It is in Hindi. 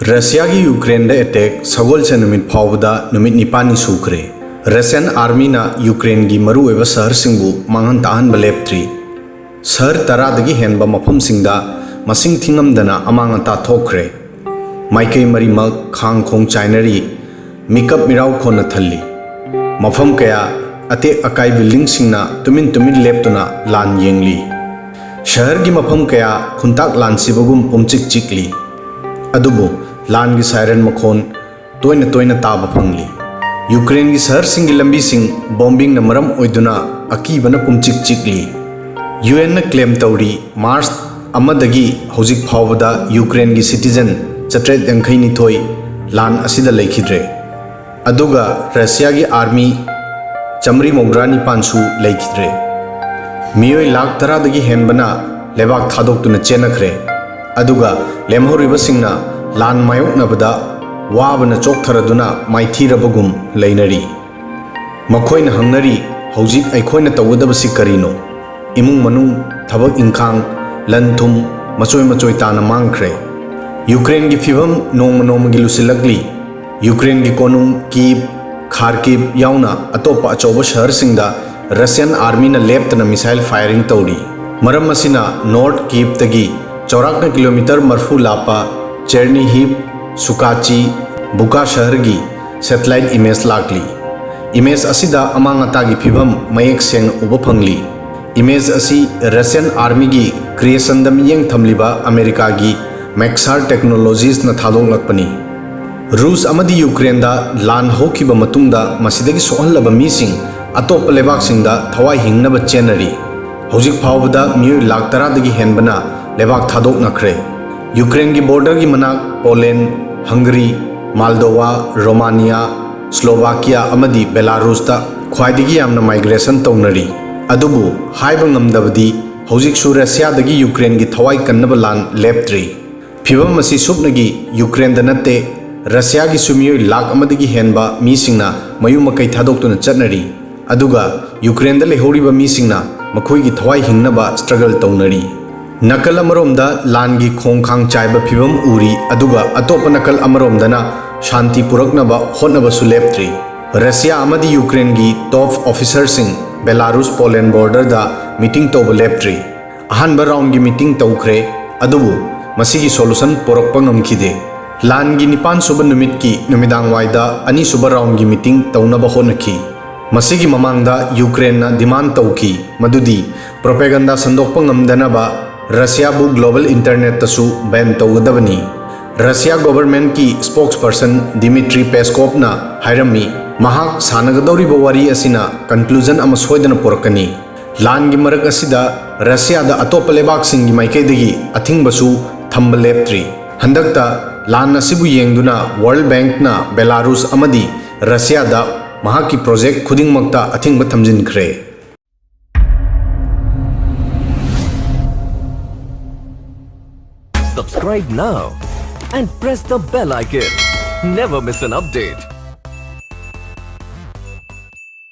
रशिया की यूक्रेन अटैक सगोल से नुमित फाउबदा नुमित निपानी सूखरे रशियन आर्मी ना यूक्रेन की मरुएब शहर सिंगु मांगन ताहन बलेप्त्री शहर तरादगी हेनबा मफम सिंगदा मसिंग थिंगमदना अमांग अता थोखरे माइकई मरीमक खांग खोंग चाइनरी मिकअप मिराव खोन थल्ली मफम कया अते अकाई बिल्डिंग सिंगना तुमिन तुमिन लेप्तुना लान येंगली शहर की मफम कया खुंताक लान सिबगुम पुमचिक चिकली अदुबो लान की सायरन मखोन तोयन तोयन ताब फंगली यूक्रेन की शहर सिंह लंबी सिंह बॉम्बिंग न मरम ओइदुना अकीबन पुमचिक चिकली यूएन न क्लेम तौरी मार्च अमदगी हौजिक फावदा यूक्रेन की सिटीजन चट्रेट यंखैनिथोई लान असिदा लेखिद्रे अदुगा रशिया की आर्मी चमरी मौद्रा निपानसु लेखिद्रे मियोय लाख तरादगी हेनबना लेबाक थादोक्तुना चेनखरे अदुगा लेमहौरिबसिंगना लान मायोक्नबदा वाबना चोकथरदुना माइथीरबगुम लेनरी मखोयना हंगनरी हौजिक अखोयना तवगदबसि करिनो इमुंग मनुंग थबक इंखांग लनथुम मचोय मचोय ताना मांगख्रे यूक्रेन की फिवम नोम नोमगी लुसिलगली यूक्रेन की कोनुंग कीव खार्किव याउना अतोपा अचौब शहर सिंगदा रशियन आर्मी ना लेप्तना मिसाइल फायरिंग तौरी मरम असिना north Kyiv तगी चौराकना kilometre मरफू लापा Charni hip सुकाची बुका शहर की satellite image लाकली image असिदा among अतागी फिवम मयेक Seng उब फंगली इमेज असी रशियन आर्मी की क्रिएशन दम येंग थमलिबा अमेरिका की मैक्सार टेक्नोलॉजीज न थादोंगलकपनी रूस अमदी यूक्रेन दा लान होखिबा मतुंगदा मसिदगी सोहनलबा मीसिंग अतोप लेबाकसिंगदा थवाई हिंगनबा चेनरी हौजिक फावबदा मियोय लाख तरादगी हेनबना लेबाक थादोकनखरे यूक्रेन की बॉर्डर की मनाक Poland Hungary Moldova Romania Slovakia अमदी बेलारूसता ख्वाइदगी यामना माइग्रेशन तौनरी अदुबु हाइबा ngamdabadi हौजिकसु रशियादगी यूक्रेन की थवाई कन्नबा लान लेप्त्री फिवम असी सुपनगी यूक्रेन दा नत्ते रशिया की सुमियोय लाख अमदगी हेनबा मीसिंगना मयु मकई थादोक्तुना चटनरी अदुगा यूक्रेन दा लेहौरिबा मीसिंगना मखोइगी थवाई हिंगनबा स्ट्रगल तौनरी नकल अमरोमदा लान की खोंखांग चाइबा फिवम उरी अदुगा अतोप नकल अमरोमदना शांति पुरकनबा होनबसु लेप्त्री रशिया अमदी यूक्रेन की top officer Singh Belarus Poland border दा मीटिंग तौब लेप्त्री अहनबा राउंड की मीटिंग तौखरे अदुबु मसीगी सोल्यूशन पुरकपा ngमखिदे लान की निपान सुब नुमित की नुमिदांग वाइदा अनि सुब राउंड की मीटिंग तौनबा होनखी मसीगी ममांगदा यूक्रेन ना डिमांड तौखी मदुदी प्रोपेगेंडा संदोकपा ngमदनबा रशिया बु ग्लोबल इंटरनेट तसु बैन तौगदबनी रशिया गवर्नमेंट की स्पोक्सपर्सन दिमित्री पेस्कोव ना हायरमी महाक सानगदौरिबा वारी असिना कंक्लूजन अमा सोयदन पुरकनी लान की मरक असिदा रशिया दा अतोप लेबाक सिंगी माइकैदगी अथिंगबसु थंब लेप्त्री हंदकता लान असिबु येंगदुना वर्ल्ड बैंक ना बेलारूस अमदी रशिया दा महाकी project खुदिंगमक्ता अथिंगबा थमजिनख्रे Subscribe now and press the bell icon. Never miss an update.